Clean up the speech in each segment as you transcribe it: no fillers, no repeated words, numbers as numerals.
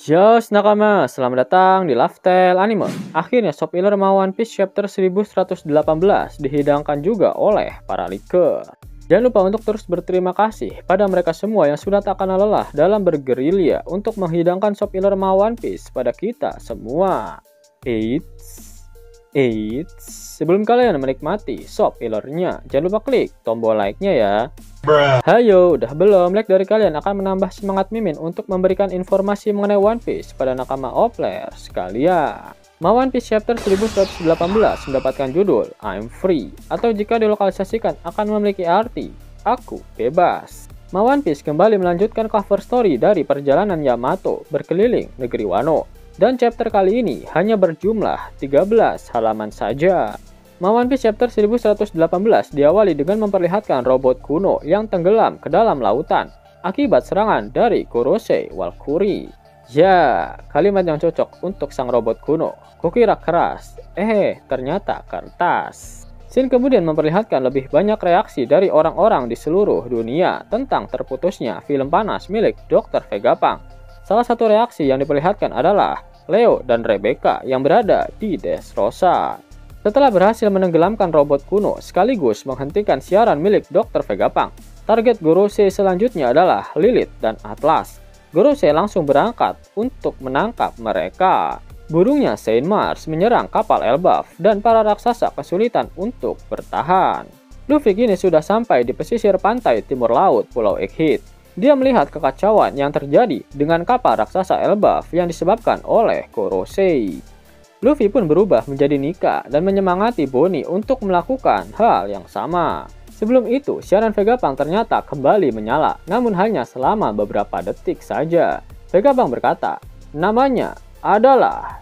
Yos nakama, selamat datang di Lifestyle Anime. Akhirnya Shop Healer Ma One Piece chapter 1118 dihidangkan juga oleh para leaker. Jangan lupa untuk terus berterima kasih pada mereka semua yang sudah tak kenal lelah dalam bergerilya untuk menghidangkan Shop Healer Ma One Piece pada kita semua. Sebelum kalian menikmati Shop Healer-nya, jangan lupa klik tombol like-nya ya. Hayo, udah belum? Like dari kalian akan menambah semangat Mimin untuk memberikan informasi mengenai One Piece pada nakama Opler sekalian. Ma One Piece chapter 1118 mendapatkan judul I'm Free, atau jika dilokalisasikan akan memiliki arti Aku Bebas. Ma One Piece kembali melanjutkan cover story dari perjalanan Yamato berkeliling negeri Wano. Dan chapter kali ini hanya berjumlah 13 halaman saja. Ma One Piece chapter 1118 diawali dengan memperlihatkan robot kuno yang tenggelam ke dalam lautan akibat serangan dari Gorosei Walkuri. Ya, kalimat yang cocok untuk sang robot kuno. Kukira keras, ternyata kertas. Scene kemudian memperlihatkan lebih banyak reaksi dari orang-orang di seluruh dunia tentang terputusnya film panas milik Dr. Vegapunk. Salah satu reaksi yang diperlihatkan adalah Leo dan Rebecca yang berada di Dressrosa. Setelah berhasil menenggelamkan robot kuno sekaligus menghentikan siaran milik Dr. Vegapunk, target Gorosei selanjutnya adalah Lilith dan Atlas. Gorosei langsung berangkat untuk menangkap mereka. Burungnya Saint Mars menyerang kapal Elbaf dan para raksasa kesulitan untuk bertahan. Luffy kini sudah sampai di pesisir pantai timur laut Pulau Egghead. Dia melihat kekacauan yang terjadi dengan kapal raksasa Elbaf yang disebabkan oleh Gorosei. Luffy pun berubah menjadi Nika dan menyemangati Bonnie untuk melakukan hal yang sama. Sebelum itu, siaran Vegapunk ternyata kembali menyala, namun hanya selama beberapa detik saja. Vegapunk berkata, namanya adalah ...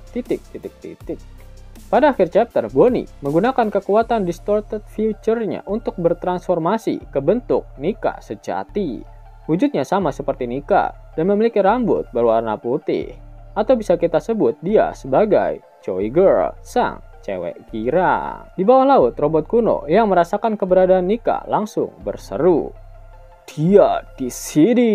Pada akhir chapter, Bonnie menggunakan kekuatan Distorted Future-nya untuk bertransformasi ke bentuk Nika sejati. Wujudnya sama seperti Nika dan memiliki rambut berwarna putih. Atau bisa kita sebut dia sebagai Joy Girl, sang cewek girang. Di bawah laut, robot kuno yang merasakan keberadaan Nika langsung berseru, "Dia di sini!"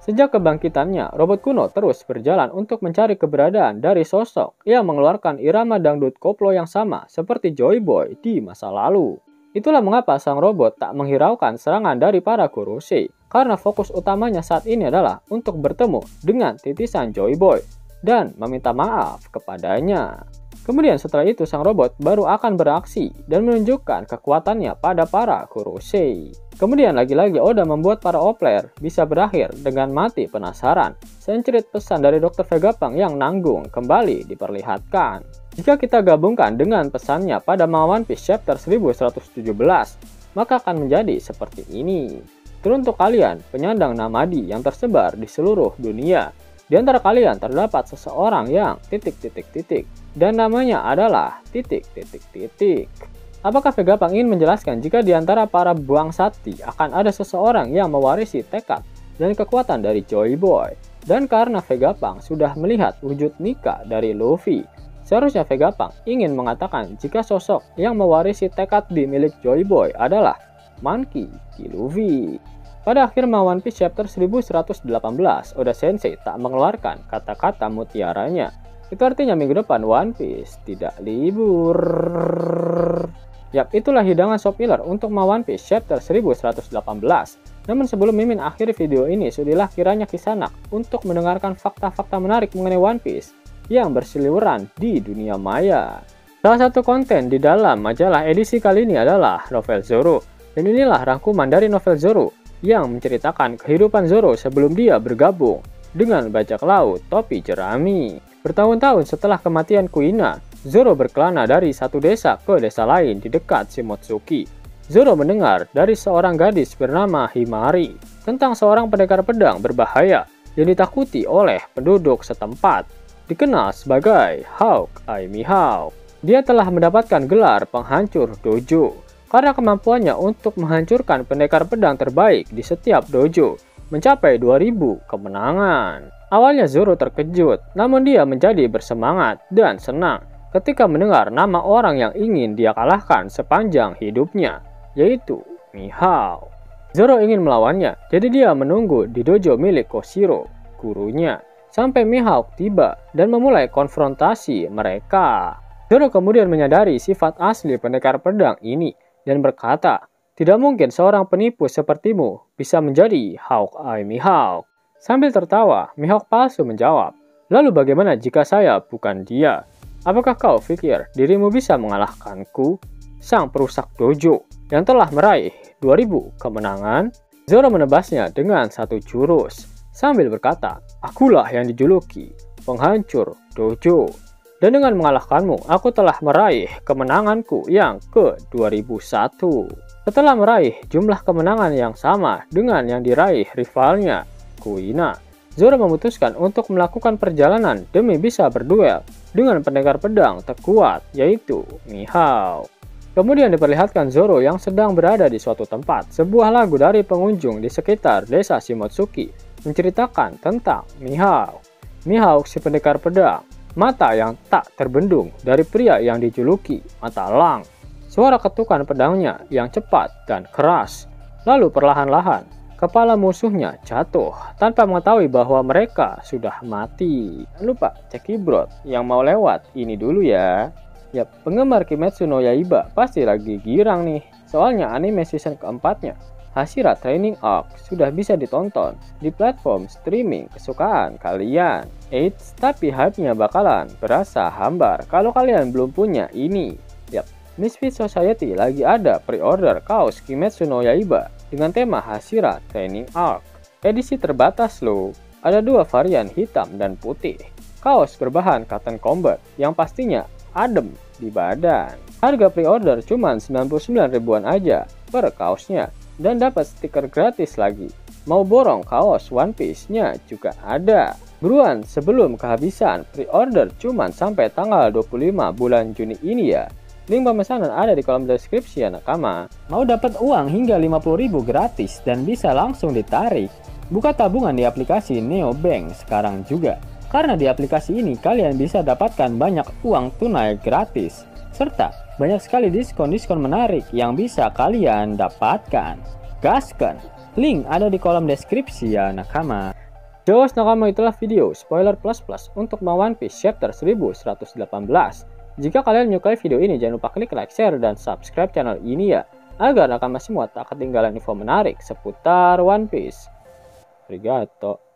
Sejak kebangkitannya, robot kuno terus berjalan untuk mencari keberadaan dari sosok yang mengeluarkan irama dangdut koplo yang sama seperti Joy Boy di masa lalu. Itulah mengapa sang robot tak menghiraukan serangan dari para Gorosei, karena fokus utamanya saat ini adalah untuk bertemu dengan titisan Joy Boy dan meminta maaf kepadanya. Kemudian setelah itu sang robot baru akan beraksi dan menunjukkan kekuatannya pada para Gorosei. Kemudian lagi-lagi Oda membuat para Opler bisa berakhir dengan mati penasaran. Sencerit pesan dari Dr. Vegapunk yang nanggung kembali diperlihatkan. Jika kita gabungkan dengan pesannya pada Ma One Piece chapter 1117, maka akan menjadi seperti ini. Teruntuk kalian penyandang namadi yang tersebar di seluruh dunia. Di antara kalian terdapat seseorang yang ... dan namanya adalah ... Apakah Vegapunk ingin menjelaskan jika di antara para buang sakti akan ada seseorang yang mewarisi tekad dan kekuatan dari Joy Boy? Dan karena Vegapunk sudah melihat wujud Nika dari Luffy, seharusnya Vegapunk ingin mengatakan jika sosok yang mewarisi tekad di milik Joy Boy adalah Monkey D. Luffy. Pada akhir Ma One Piece chapter 1118, Oda Sensei tak mengeluarkan kata-kata mutiaranya. Itu artinya minggu depan One Piece tidak libur. Itulah hidangan Shop Healer untuk Ma One Piece chapter 1118. Namun sebelum Mimin akhiri video ini, sudilah kiranya Kisanak untuk mendengarkan fakta-fakta menarik mengenai One Piece yang berseliweran di dunia maya. Salah satu konten di dalam majalah edisi kali ini adalah novel Zoro. Dan inilah rangkuman dari novel Zoro yang menceritakan kehidupan Zoro sebelum dia bergabung dengan bajak laut topi jerami. Bertahun-tahun setelah kematian Kuina, Zoro berkelana dari satu desa ke desa lain di dekat Shimotsuki. Zoro mendengar dari seorang gadis bernama Himari tentang seorang pendekar pedang berbahaya yang ditakuti oleh penduduk setempat, dikenal sebagai Hawk Ai Mihawk. Dia telah mendapatkan gelar penghancur dojo karena kemampuannya untuk menghancurkan pendekar pedang terbaik di setiap dojo mencapai 2000 kemenangan. Awalnya Zoro terkejut, namun dia menjadi bersemangat dan senang ketika mendengar nama orang yang ingin dia kalahkan sepanjang hidupnya, yaitu Mihawk. Zoro ingin melawannya, jadi dia menunggu di dojo milik Koshiro, gurunya. sampai Mihawk tiba dan memulai konfrontasi mereka. Zoro kemudian menyadari sifat asli pendekar pedang ini dan berkata, "Tidak mungkin seorang penipu sepertimu bisa menjadi Hawkeye Mihawk." Sambil tertawa, Mihawk palsu menjawab, "Lalu bagaimana jika saya bukan dia? Apakah kau pikir dirimu bisa mengalahkanku, sang perusak dojo yang telah meraih 2000 kemenangan?" Zoro menebasnya dengan satu jurus sambil berkata, "Akulah yang dijuluki penghancur dojo. Dan dengan mengalahkanmu, aku telah meraih kemenanganku yang ke-2001. Setelah meraih jumlah kemenangan yang sama dengan yang diraih rivalnya, Kuina, Zoro memutuskan untuk melakukan perjalanan demi bisa berduel dengan pendekar pedang terkuat, yaitu Mihawk. Kemudian diperlihatkan Zoro yang sedang berada di suatu tempat. Sebuah lagu dari pengunjung di sekitar desa Shimotsuki menceritakan tentang Mihawk. Mihawk si pendekar pedang, mata yang tak terbendung dari pria yang dijuluki Mata Lang. Suara ketukan pedangnya yang cepat dan keras. Lalu perlahan-lahan, kepala musuhnya jatuh tanpa mengetahui bahwa mereka sudah mati. Jangan lupa cek Kibrot yang mau lewat ini dulu ya. Yap, penggemar Kimetsu no Yaiba pasti lagi girang nih. Soalnya anime season keempatnya, Hashira Training Arc, sudah bisa ditonton di platform streaming kesukaan kalian. Eits, tapi hype-nya bakalan berasa hambar kalau kalian belum punya ini. Yap, Misfit Society lagi ada pre-order kaos Kimetsu no Yaiba dengan tema Hashira Training Arc. Edisi terbatas loh, ada dua varian hitam dan putih. Kaos berbahan cotton combat yang pastinya adem di badan. Harga pre-order cuma 99 ribuan aja per kaosnya dan dapat stiker gratis lagi. Mau borong kaos One Piece-nya juga ada. Buruan sebelum kehabisan, pre-order cuma sampai tanggal 25 bulan Juni ini ya. Link pemesanan ada di kolom deskripsi ya nakama. Mau dapat uang hingga 50.000 gratis dan bisa langsung ditarik? Buka tabungan di aplikasi Neobank sekarang juga. Karena di aplikasi ini kalian bisa dapatkan banyak uang tunai gratis. Serta banyak sekali diskon-diskon menarik yang bisa kalian dapatkan. Gaskan! Link ada di kolom deskripsi ya nakama. Jos nakama, itulah video spoiler plus untuk One Piece chapter 1118. Jika kalian menyukai video ini, jangan lupa klik like, share, dan subscribe channel ini ya, agar nakama semua tak ketinggalan info menarik seputar One Piece. Arigato.